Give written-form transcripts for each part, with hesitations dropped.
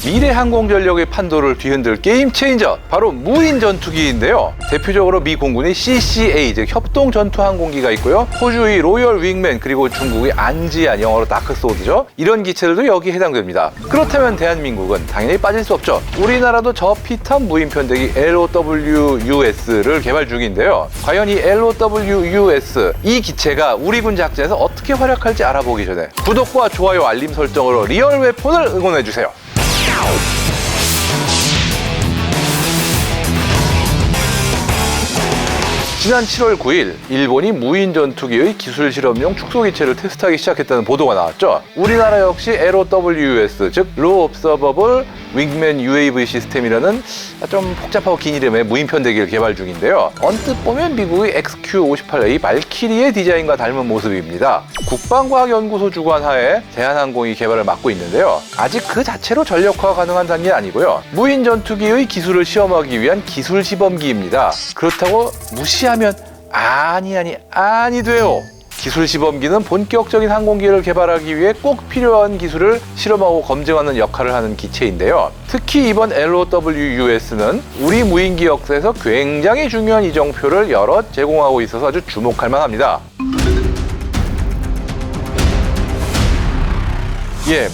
미래 항공전력의 판도를 뒤흔들 게임 체인저, 바로 무인 전투기인데요. 대표적으로 미 공군의 CCA, 즉 협동 전투 항공기가 있고요. 호주의 로열 윙맨, 그리고 중국의 안지안, 영어로 다크소드죠. 이런 기체들도 여기에 해당됩니다. 그렇다면 대한민국은 당연히 빠질 수 없죠. 우리나라도 저피탄 무인 편대기 LOWUS를 개발 중인데요. 과연 이 LOWUS, 이 기체가 우리 군 작전에서 어떻게 활약할지 알아보기 전에 구독과 좋아요, 알림 설정으로 리얼 웨폰을 응원해주세요. 지난 7월 9일 일본이 무인 전투기의 기술 실험용 축소기체를 테스트하기 시작했다는 보도가 나왔죠. 우리나라 역시 LOWUS, 즉 Low Observable Wingman UAV 시스템이라는 좀 복잡하고 긴 이름의 무인 편대기를 개발 중인데요. 언뜻 보면 미국의 XQ-58A 발키리의 디자인과 닮은 모습입니다. 국방과학연구소 주관 하에 대한항공이 개발을 맡고 있는데요. 아직 그 자체로 전력화가 가능한 단계는 아니고요. 무인 전투기의 기술을 시험하기 위한 기술 시범기입니다. 그렇다고 무시하면 아니 돼요. 기술 시범기는 본격적인 항공기를 개발하기 위해 꼭 필요한 기술을 실험하고 검증하는 역할을 하는 기체인데요. 특히 이번 LOWUS는 우리 무인기 역사에서 굉장히 중요한 이정표를 여럿 제공하고 있어서 아주 주목할 만합니다.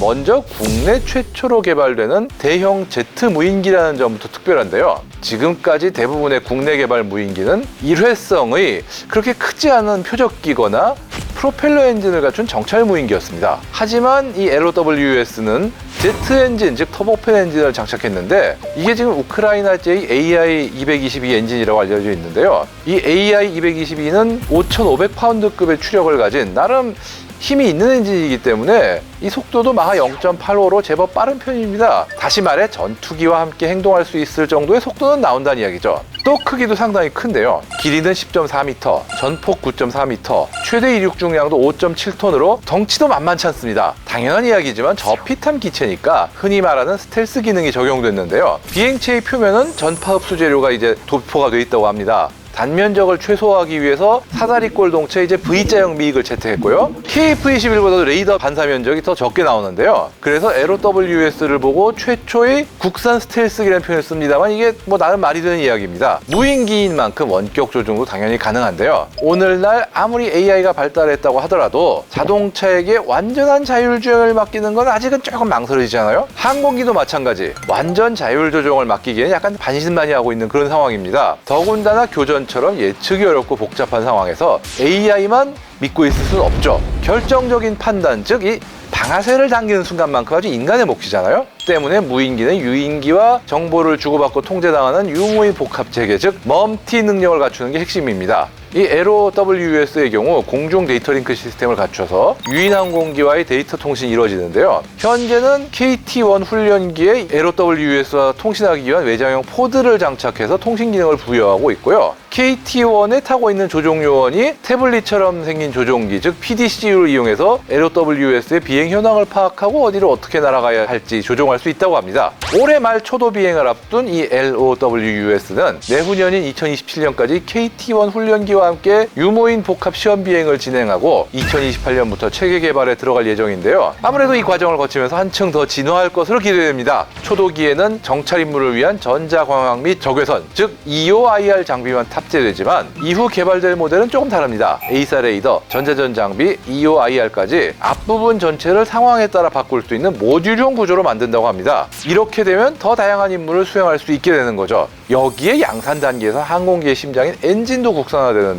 먼저 국내 최초로 개발되는 대형 제트 무인기라는 점부터 특별한데요. 지금까지 대부분의 국내 개발 무인기는 일회성의 그렇게 크지 않은 표적기거나 프로펠러 엔진을 갖춘 정찰 무인기였습니다. 하지만 이 LOWUS는 제트 엔진, 즉 터보팬 엔진을 장착했는데 이게 지금 우크라이나제의 AI-222 엔진이라고 알려져 있는데요. 이 AI-222는 5,500파운드급의 추력을 가진 나름 힘이 있는 엔진이기 때문에 이 속도도 마하 0.85로 제법 빠른 편입니다. 다시 말해 전투기와 함께 행동할 수 있을 정도의 속도는 나온다는 이야기죠. 또 크기도 상당히 큰데요. 길이는 10.4m, 전폭 9.4m, 최대 이륙 중량도 5.7톤으로 덩치도 만만치 않습니다. 당연한 이야기지만 저피탄 기체니까 흔히 말하는 스텔스 기능이 적용됐는데요. 비행체의 표면은 전파 흡수 재료가 이제 도포가 돼 있다고 합니다. 단면적을 최소화하기 위해서 사다리꼴 동체 V자형 미익을 채택했고요. KF-21보다도 레이더 반사 면적이 더 적게 나오는데요. 그래서 LOWUS를 보고 최초의 국산 스텔스기라는 표현을 씁니다만 이게 나름 말이 되는 이야기입니다. 무인기인 만큼 원격 조종도 당연히 가능한데요. 오늘날 아무리 AI가 발달했다고 하더라도 자동차에게 완전한 자율주행을 맡기는 건 아직은 조금 망설여지잖아요. 항공기도 마찬가지. 완전 자율조종을 맡기기에는 약간 반신반의하고 있는 그런 상황입니다. 더군다나 교전처럼 예측이 어렵고 복잡한 상황에서 AI만 믿고 있을 수는 없죠. 결정적인 판단, 즉 이 방아쇠를 당기는 순간만큼 아주 인간의 몫이잖아요. 때문에 무인기는 유인기와 정보를 주고받고 통제당하는 유무인 복합체계, 즉 멈티 능력을 갖추는 게 핵심입니다. 이 LOWUS의 경우 공중 데이터 링크 시스템을 갖춰서 유인 항공기와의 데이터 통신이 이루어지는데요. 현재는 KT-1 훈련기에 LOWUS와 통신하기 위한 외장형 포드를 장착해서 통신 기능을 부여하고 있고요. KT-1에 타고 있는 조종 요원이 태블릿처럼 생긴 조종기, 즉 PDC를 이용해서 LOWUS의 비행 현황을 파악하고 어디로 어떻게 날아가야 할지 조종할 수 있다고 합니다. 올해 말 초도 비행을 앞둔 이 LOWUS는 내후년인 2027년까지 KT-1 훈련기와 함께 유무인 복합 시험 비행을 진행하고 2028년부터 체계 개발에 들어갈 예정인데요. 아무래도 이 과정을 거치면서 한층 더 진화할 것으로 기대됩니다. 초도기에는 정찰 임무를 위한 전자광학 및 적외선, 즉 EOIR 장비만 탑재되지만 이후 개발될 모델은 조금 다릅니다. A사 레이더, 전자전 장비, EOIR까지 앞부분 전체를 상황에 따라 바꿀 수 있는 모듈형 구조로 만든다고 합니다. 이렇게 되면 더 다양한 임무를 수행할 수 있게 되는 거죠. 여기에 양산 단계에서 항공기의 심장인 엔진도 국산화되는데요.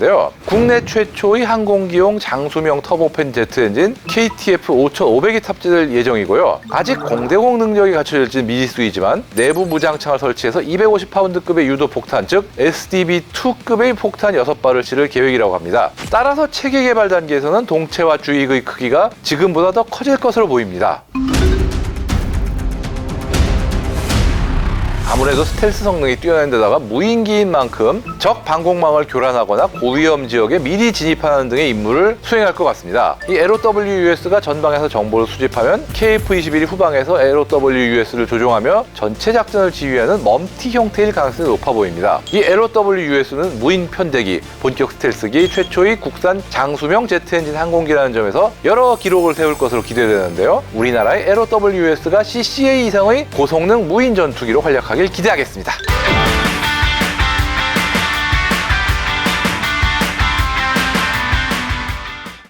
국내 최초의 항공기용 장수명 터보팬 제트 엔진 KTF 5500이 탑재될 예정이고요. 아직 공대공 능력이 갖춰질지는 미지수이지만 내부 무장창을 설치해서 250파운드급의 유도 폭탄, 즉 SDB-2급의 폭탄 6발을 실을 계획이라고 합니다. 따라서 체계 개발 단계에서는 동체와 주익의 크기가 지금보다 더 커질 것으로 보입니다. 아무래도 스텔스 성능이 뛰어난 데다가 무인기인 만큼 적 방공망을 교란하거나 고위험 지역에 미리 진입하는 등의 임무를 수행할 것 같습니다. 이 LOWUS가 전방에서 정보를 수집하면 KF-21이 후방에서 LOWUS를 조종하며 전체 작전을 지휘하는 멈티 형태일 가능성이 높아 보입니다. 이 LOWUS는 무인 편대기, 본격 스텔스기, 최초의 국산 장수명 제트 엔진 항공기라는 점에서 여러 기록을 세울 것으로 기대되는데요. 우리나라의 LOWUS가 CCA 이상의 고성능 무인 전투기로 활약하길 기대하겠습니다.